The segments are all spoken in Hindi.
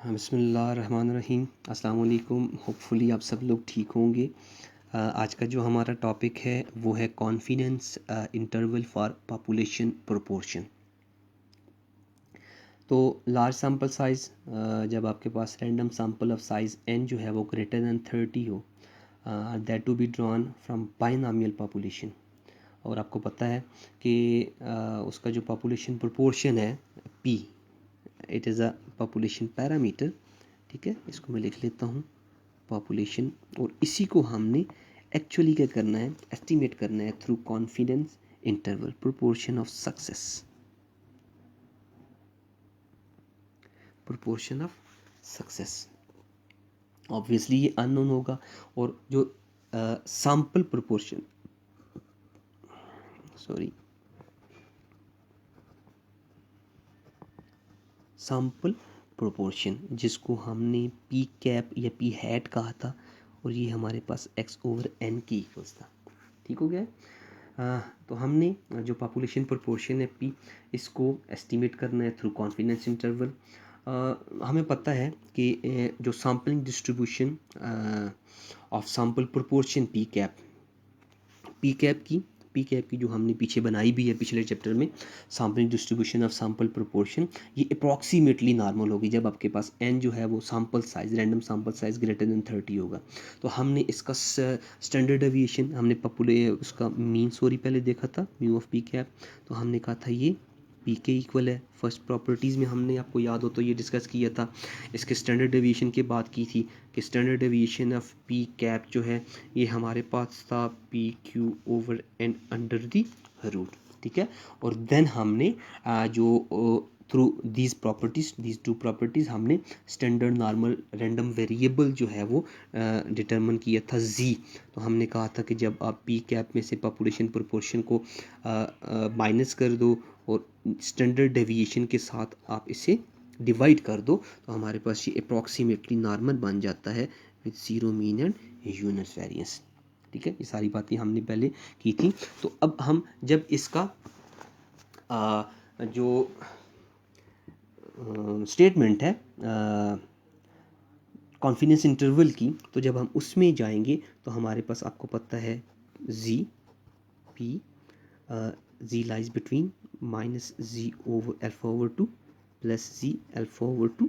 बिस्मिल्लाहिर्रहमानिर्रहीम। अस्सलाम वालेकुम। होपफुली आप सब लोग ठीक होंगे। आज का जो हमारा टॉपिक है वो है confidence interval for population proportion. तो लार्ज सैम्पल साइज़, जब आपके पास random sample of size n जो है वो ग्रेटर दैन 30 हो, that to be drawn from binomial population. और आपको पता है कि उसका जो पॉपुलेशन प्रोपोर्शन है p, it is a population parameter. ठीक है, इसको मैं लिख लेता हूँ पॉपुलेशन, और इसी को हमने एक्चुअली क्या करना है, एस्टिमेट करना है through confidence interval proportion of success, proportion of success. Obviously ये अननोन होगा, और जो सैम्पल प्रोपोर्शन सैम्पल प्रोपोर्शन जिसको हमने पी कैप या पी हैट कहा था, और ये हमारे पास x ओवर n की इक्वल्स था। ठीक हो गया। तो हमने जो पॉपुलेशन प्रोपोर्शन है p, इसको एस्टिमेट करना है थ्रू कॉन्फिडेंस इंटरवल। हमें पता है कि जो sampling distribution of sample proportion P cap की जो हमने पीछे बनाई भी है पिछले चैप्टर में, sampling distribution of sample proportion, ये अप्रॉक्सीमेटली नॉर्मल होगी जब आपके पास n जो है वो sample size, random sample size greater than 30 होगा। तो हमने इसका स्टैंडर्ड डेविएशन, हमने उसका मीन पहले देखा था, म्यू ऑफ पी कैप। तो हमने कहा था ये पी के इक्वल है। फर्स्ट प्रॉपर्टीज़ में हमने, आपको याद हो तो ये डिस्कस किया था, इसके स्टैंडर्ड डेविएशन की बात की थी कि standard deviation of P cap जो है ये हमारे पास था P Q over N under the root. ठीक है, और देन हमने जो थ्रू दीज टू प्रॉपर्टीज़ हमने स्टैंडर्ड नॉर्मल रैंडम वेरिएबल जो है वो डिटरमिन किया था z। तो हमने कहा था कि जब आप पी कैप में से पॉपुलेशन प्रोपोर्शन को माइनस कर दो और स्टैंडर्ड डेविएशन के साथ आप इसे डिवाइड कर दो, तो हमारे पास ये अप्रॉक्सीमेटली नॉर्मल बन जाता है with zero mean and unit variance. ठीक है, ये सारी बातें हमने पहले की थी। तो अब हम जब इसका जो स्टेटमेंट है कॉन्फिडेंस इंटरवल की, तो जब हम उसमें जाएंगे तो हमारे पास, आपको पता है, z p z lies between minus z over alpha over 2 plus z alpha over 2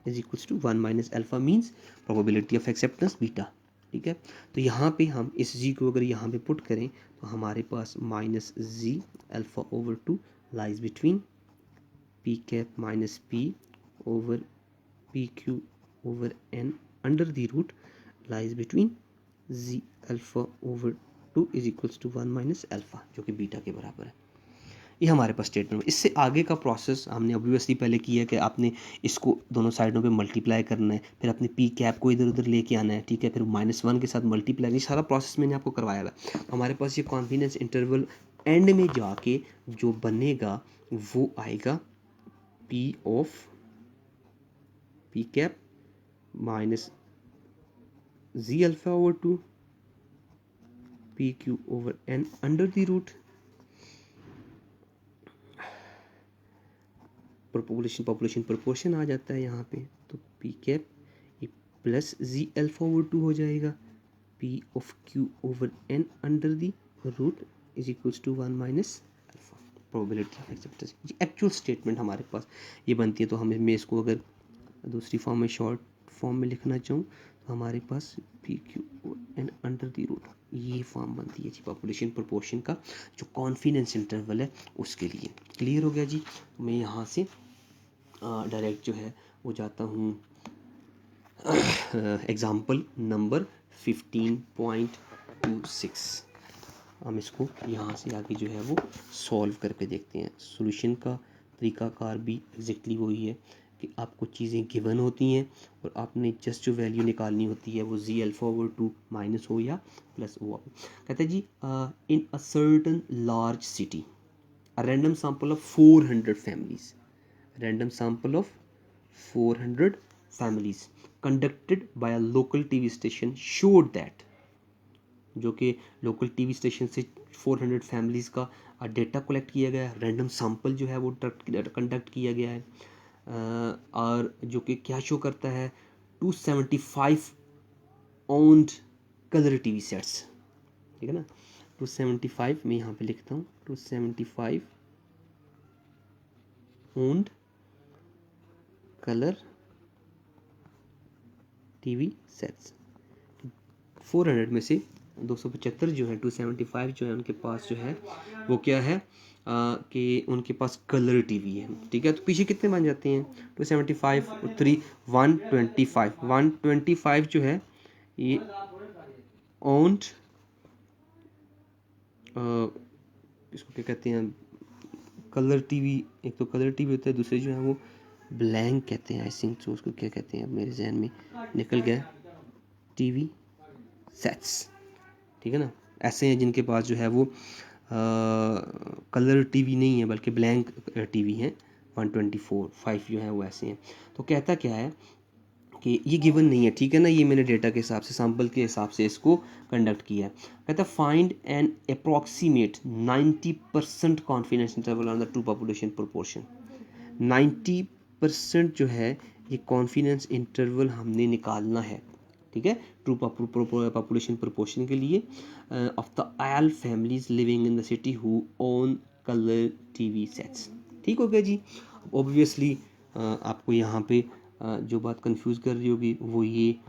is equals to 1 minus alpha means probability of acceptance beta. ठीक है, तो यहाँ पे हम इस z को अगर यहाँ पे पुट करें तो हमारे पास minus z alpha over 2 lies between p cap minus p over p q over n under the root lies between z alpha over 2 is equals to 1 minus alpha, जो कि बीटा के बराबर है। ये हमारे पास स्टेटमेंट। इससे आगे का प्रोसेस हमने ऑब्वियसली पहले किया कि आपने इसको दोनों साइडों पे मल्टीप्लाई करना है, फिर अपने पी कैप को इधर उधर लेके आना है। ठीक है, फिर -1 के साथ मल्टीप्लाई, ये सारा प्रोसेस मैंने आपको करवाया हुआ है। तो हमारे पास ये कॉन्फिडेंस इंटरवल एंड में जाके जो बनेगा वो आएगा P of P cap minus z alpha over 2 pq over n under the root population proportion आ जाता है यहाँ पे, तो p cap plus z alpha over 2 हो जाएगा p of q over n under the root is equals to 1 minus alpha, probability of acceptance. Actual statement हमारे पास ये बनती है। तो मैं इसको अगर दूसरी फॉर्म में, शॉर्ट फॉर्म में लिखना चाहूँ, तो हमारे पास P Q N under the root, ये फॉर्म बनती है जी पॉपुलेशन प्रोपोर्शन का जो कॉन्फिडेंस इंटरवल है उसके लिए। क्लियर हो गया जी। मैं यहाँ से डायरेक्ट जो है वो जाता हूँ एग्जाम्पल नंबर 15.26। हम इसको यहाँ से आगे जो है वो सॉल्व करके देखते हैं। सॉल्यूशन का तरीकाकार भी एग्जैक्टली वही है कि आपको चीज़ें गिवन होती हैं और आपने जस्ट जो वैल्यू निकालनी होती है वो z अल्फा ओवर 2 माइनस हो या प्लस हो। कहते हैं जी, in a certain large city a random sample of 400 families, random sample of 400 families conducted by a local TV station showed that, जो कि लोकल टीवी स्टेशन से 400 फैमिलीज़ का डेटा कलेक्ट किया गया है, रैंडम सैंपल जो है वो कंडक्ट किया गया है। और जो कि क्या शो करता है 275 ओन्ड कलर टीवी सेट्स, ठीक है ना। 275 मैं यहाँ पे लिखता हूँ 275 ओन्ड कलर टीवी सेट्स। 400 में से 275 जो है 275 जो है उनके पास जो है वो क्या है कि उनके पास कलर टीवी है, ठीक है। तो पीछे कितने बन जाते हैं 275 और 3 125 जो है ये ओन्ड, इसको क्या कहते हैं कलर टीवी, एक तो कलर टीवी होता है, दूसरे जो है वो ब्लैंक कहते हैं आई थिंक, तो उसको क्या कहते हैं अब मेरे जहन में निकल गया, टीवी सेट्स, ठीक है ना। ऐसे हैं जिनके पास जो है वो कलर टीवी नहीं है बल्कि ब्लैंक टीवी है 124 जो है वो ऐसे हैं। तो कहता क्या है कि ये गिवन नहीं है, ठीक है ना, ये मैंने डेटा के हिसाब से सैम्पल के हिसाब से इसको कंडक्ट किया है। कहता है find an approximate 90% confidence interval on the true population proportion. 90% जो है ये कॉन्फिडेंस इंटरवल हमने निकालना है, ठीक है, ट्रू पॉपुलेशन प्रोपोर्शन के लिए of the all families living in the city who own colour TV sets. ठीक हो गया जी। ऑब्वियसली आपको यहाँ पे जो बात कंफ्यूज कर रही होगी वो ये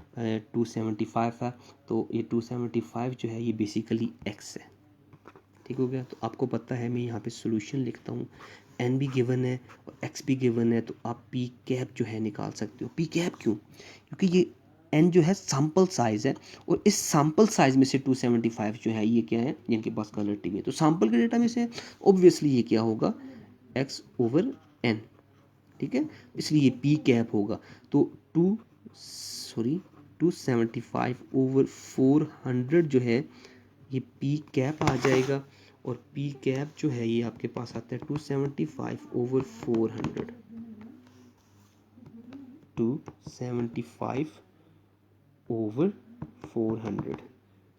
275 है, तो ये 275 जो है ये बेसिकली x है, ठीक हो गया। तो आपको पता है मैं यहाँ पे सॉल्यूशन लिखता हूँ, n भी गिवन है और x भी गिवन है, तो आप p कैप जो है निकाल सकते हो। p कैप क्यों? क्योंकि ये n जो है सैम्पल साइज है और इस सैम्पल साइज में से 275 जो है ये क्या है, जिनके पास कलर टीवी है, तो सैम्पल के डेटा में से ऑब्वियसली ये क्या होगा x ओवर n, ठीक है, इसलिए ये p कैप होगा। तो 275 ओवर 400 जो है ये p कैप आ जाएगा, और p कैप जो है ये आपके पास आता है 275 ओवर 400, 275 ओवर 400,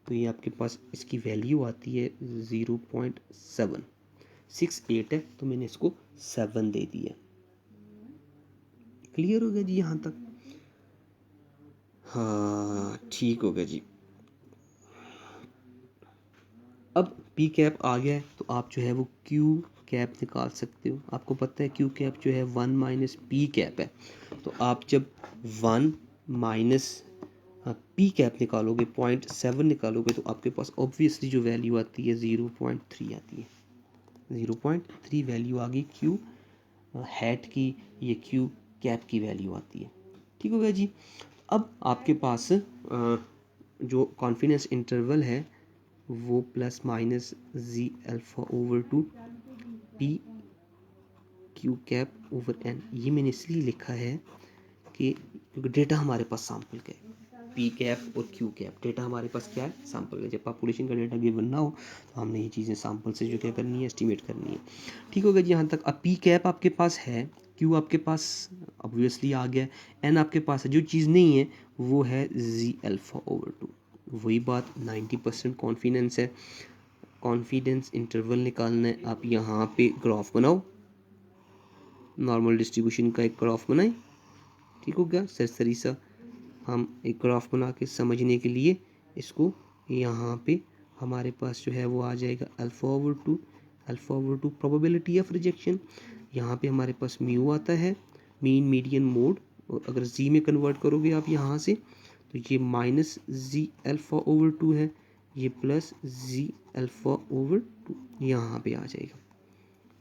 तो ये आपके पास इसकी वैल्यू आती है 0.768 है, तो मैंने इसको 7 दे दिया। क्लियर हो गया जी यहाँ तक? हाँ ठीक हो गया जी। अब पी कैप आ गया है तो आप जो है वो क्यू कैप निकाल सकते हो। आपको पता है क्यू कैप जो है 1 माइनस पी कैप है, तो आप जब 1 माइनस पी कैप निकालोगे 0.7 निकालोगे तो आपके पास ऑब्वियसली जो वैल्यू आती है 0.3 आती है। 0.3 वैल्यू आ गई क्यू हैट की, ये क्यू कैप की वैल्यू आती है। ठीक हो गया जी। अब आपके पास जो कॉन्फिडेंस इंटरवल है वो plus minus Z alpha over 2 P Q cap over N, ये मैंने इसलिए लिखा है कि क्योंकि डेटा हमारे पास सैम्पल का है, पी कैप और क्यू कैप डेटा हमारे पास क्या है सैम्पल का। जब पॉपुलेशन का डेटा गिवन ना हो तो हमने ये चीज़ें सैम्पल से जो क्या करनी है एस्टिमेट करनी है। ठीक होगा जी यहाँ तक। अब पी कैप आपके पास है, क्यू आपके पास ऑब्वियसली आ गया, एन आपके पास है, जो चीज़ नहीं है वो है जी अल्फा ओवर 2। वही बात 90% कॉन्फिडेंस है, कॉन्फिडेंस इंटरवल निकालना है। आप यहाँ पे ग्राफ बनाओ, नॉर्मल डिस्ट्रीब्यूशन का एक ग्राफ बनाएं। ठीक हो गया सरसरी सा, हम एक ग्राफ बना के समझने के लिए इसको यहाँ पे हमारे पास जो है वो आ जाएगा alpha over 2, alpha over 2 probability of rejection. यहाँ पे हमारे पास म्यू आता है, मीन मीडियन मोड, और अगर जी में कन्वर्ट करोगे आप यहाँ से तो ये माइनस जी अल्फा ओवर 2 है, ये प्लस जी अल्फा ओवर 2 यहाँ पे आ जाएगा।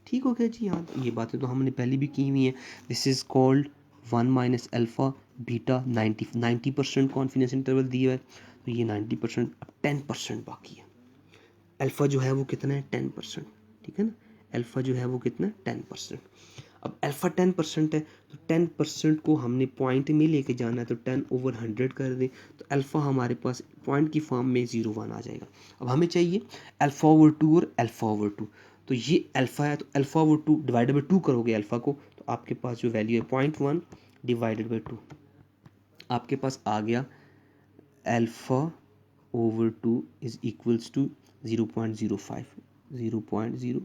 ठीक हो गया जी। यहाँ ये बातें तो हमने पहले भी की हुई हैं। This is called 1 minus alpha beta 90% confidence interval दिया है, तो ये 90%, अब 10% बाकी है। अल्फ़ा जो है वो कितना है 10%, ठीक है ना, अल्फ़ा जो है वो कितना है 10%। अब अल्फ़ा 10% है तो 10% को हमने पॉइंट में लेके जाना है, तो 10 ओवर 100 कर दें तो अल्फ़ा हमारे पास पॉइंट की फॉर्म में 0.1 आ जाएगा। अब हमें चाहिए अल्फ़ा ओवर 2 और अल्फ़ा ओवर 2, तो ये अल्फ़ा है तो अल्फ़ा ओवर 2 डिवाइडेड बाई 2 करोगे अल्फ़ा को, तो आपके पास जो वैल्यू है 0.1 डिवाइडेड बाई 2 आपके पास आ गया alpha over 2 is equals to 0.05, 0.05।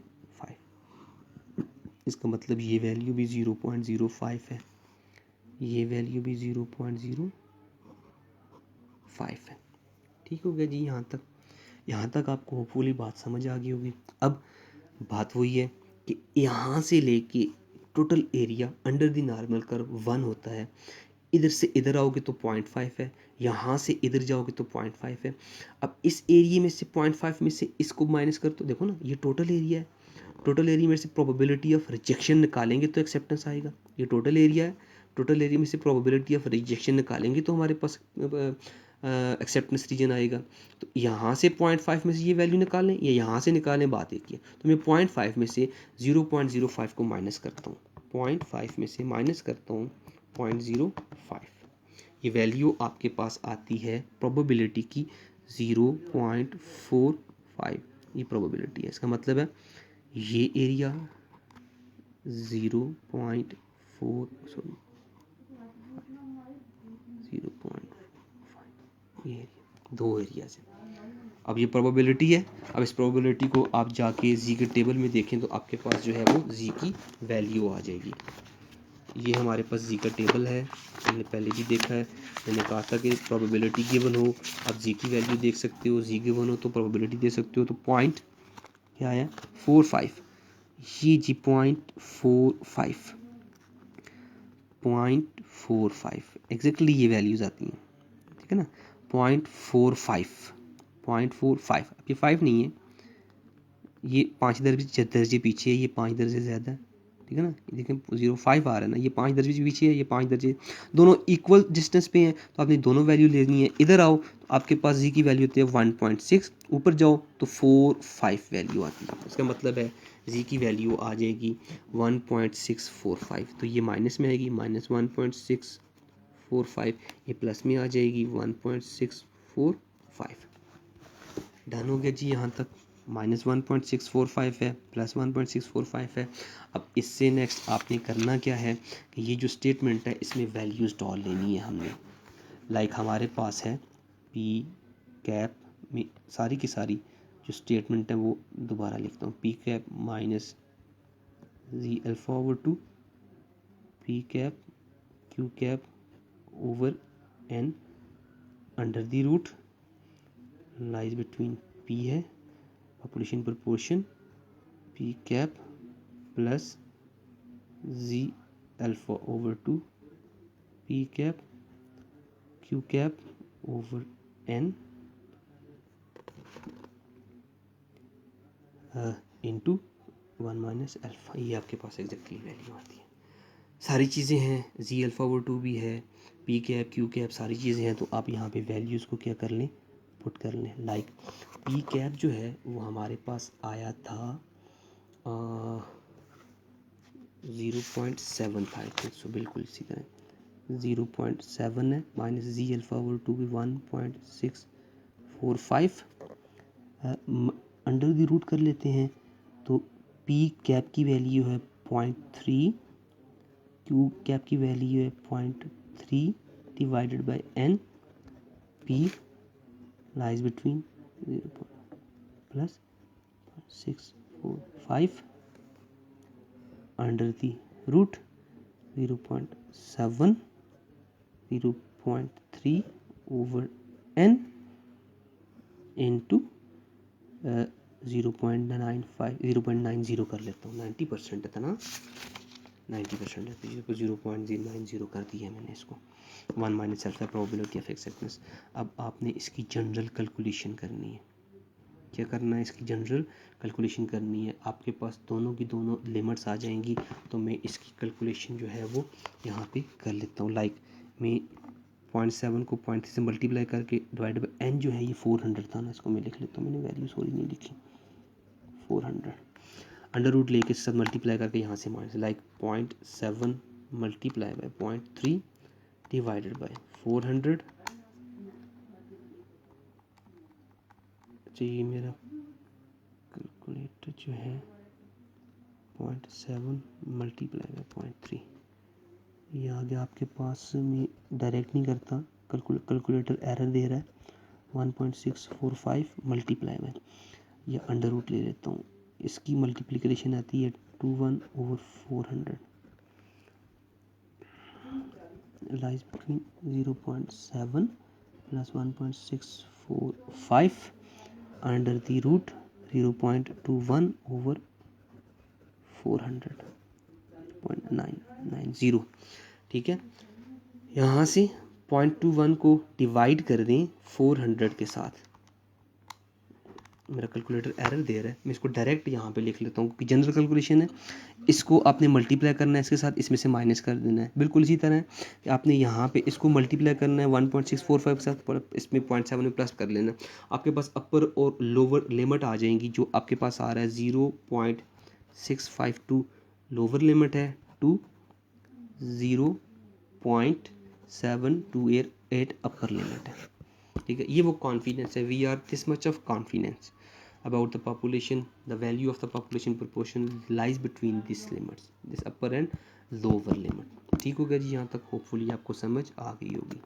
इसका मतलब ये वैल्यू भी 0.05 है। ये वैल्यू भी 0.05 है। ठीक हो गया जी। यहाँ तक आपको होपफुली बात समझ आ गई होगी। अब बात वही है कि यहाँ से लेके total area under the normal curve 1 होता है। इधर से इधर आओगे तो 0.5 है, यहाँ से इधर जाओगे तो 0.5 है। अब इस एरिया में से 0.5 में से इसको माइनस कर तो देखो ना, ये टोटल एरिया है। टोटल एरिया में से प्रोबेबिलिटी ऑफ रिजेक्शन निकालेंगे तो एक्सेप्टेंस आएगा। ये टोटल एरिया है, टोटल एरिया में से प्रोबेबिलिटी ऑफ रिजेक्शन निकालेंगे तो हमारे पास एक्सेप्टेंस रीजन आएगा। तो यहाँ से 0.5 में से ये वैल्यू निकालें या यहाँ से निकालें, बात एक ही है। तो मैं 0.5 में से 0.05 को माइनस करता हूँ, 0.5 में से माइनस करता हूँ 0.05। ये वैल्यू आपके पास आती है प्रोबेबिलिटी की 0.45। ये प्रोबेबिलिटी है, इसका मतलब है ये एरिया 0.5, ये दो एरिया है। अब ये प्रोबेबिलिटी है। अब इस प्रोबेबिलिटी को आप जाके जी के टेबल में देखें तो आपके पास जो है वो जी की वैल्यू आ जाएगी। ये हमारे पास जी का टेबल है, हमने पहले भी देखा है। मैंने कहा था कि प्रोबेबिलिटी गिवन हो, आप जी की वैल्यू देख सकते हो, जी गिवन हो तो प्रोबेबिलिटी दे सकते हो। तो पॉइंट क्या है 45, ये जी 0.45 एग्जैक्टली ये वैल्यूज आती हैं। ठीक है ना, 0.45। अब ये 5 नहीं है, ये 5 दर्जे पीछे है, ये 5 दर्जे ज़्यादा है। ठीक है ना, देखें 0.5 आ रहा है ना, ये 5 दर्जे पीछे है, ये 5 दर्जे, दोनों इक्वल डिस्टेंस पे हैं। तो आपने दोनों वैल्यू लेनी है। इधर आओ तो आपके पास जी की वैल्यू होती है 1.6, ऊपर जाओ तो 4.5 वैल्यू आती है। इसका मतलब है जी की वैल्यू आ जाएगी 1.645। तो ये माइनस में आएगी, -1.645, ये प्लस में आ जाएगी 1.645। डन हो गया जी। यहाँ तक -1.645 है, +1.645 है। अब इससे नेक्स्ट आपने करना क्या है कि ये जो स्टेटमेंट है इसमें वैल्यूज़ डाल लेनी है हमने। लाइक हमारे पास है पी कैप में सारी की सारी जो स्टेटमेंट है वो दोबारा लिखता हूँ। P cap minus Z alpha over 2 P cap Q cap over N under the root lies between P है population proportion P cap plus Z alpha over 2 P cap Q cap over N into 1 minus alpha. ये आपके पास एग्जैक्टली वैल्यू आती है। सारी चीज़ें हैं, जी अल्फा ओवर 2 भी है, पी कैप क्यू कैप सारी चीज़ें हैं। तो आप यहाँ पे वैल्यूज़ को क्या कर लें, पुट कर लें। लाइक पी कैप जो है वो हमारे पास आया था 0.7 था, तो बिल्कुल इसी तरह 0.7 है, माइनस जी अल्फा ओवर 2 भी 1.645 अंडर द रूट कर लेते हैं। तो पी कैप की वैल्यू है 0.3, क्यू कैप की वैल्यू है 0.3 divided by n, p lies between 0 plus 645 under the root 0.7 0.3 over N into 0.90 कर लेता हूँ। 90% है ना, 90% है तो 0.90 कर दिया मैंने इसको। 1 minus alpha probability of acceptance. अब आपने इसकी जनरल कैलकुलेशन करनी है। क्या करना है, इसकी जनरल कैलकुलेशन करनी है। आपके पास दोनों की दोनों लिमिट्स आ जाएंगी। तो मैं इसकी कैलकुलेशन जो है वो यहाँ पे कर लेता हूँ। लाइक मैं 0.7 को 0.3 से मल्टीप्लाई करके डिवाइड बाई एन जो है ये 400 था ना, इसको मैं लिख लेता हूँ। मैंने वैल्यू सॉरी नहीं लिखी, 400 अंडर रूट लेके साथ मल्टीप्लाई करके यहाँ से minus, like 0.7 multiply by 0.3 divided by 400। अच्छा ये मेरा कैलकुलेटर जो है 0.7 मल्टीप्लाई बाई 0.3 ये आ गया आपके पास। मैं डायरेक्ट नहीं करता, कैलकुलेटर एरर दे रहा है। 1.645 मल्टीप्लाई बाई या अंडर रूट ले लेता हूँ। इसकी मल्टीप्लिकेशन आती है 21/400। lies between 0.7 plus 1.645 under the root 0.21 over 400.990। ठीक है, यहाँ से 0.21 को डिवाइड कर दें 400 के साथ। मेरा कैलकुलेटर एरर दे रहा है, मैं इसको डायरेक्ट यहाँ पे लिख लेता हूँ क्योंकि जनरल कैलकुलेशन है। इसको आपने मल्टीप्लाई करना है इसके साथ, इसमें से माइनस कर देना है। बिल्कुल इसी तरह है कि आपने यहाँ पे इसको मल्टीप्लाई करना है 1.645 के साथ, इसमें 0.7 में प्लस कर लेना। आपके पास अपर और लोअर लिमिट आ जाएंगी। जो आपके पास आ रहा है 0.652 लोअर लिमिट है टू 0.728 अपर लिमिट है। ठीक है, ये वो कॉन्फिडेंस है। We are this much of confidence about the population, the value of the population proportion lies between these limits, this upper and lower limit। ठीक हो गया जी, यहाँ तक होपफुली आपको समझ आ गई होगी।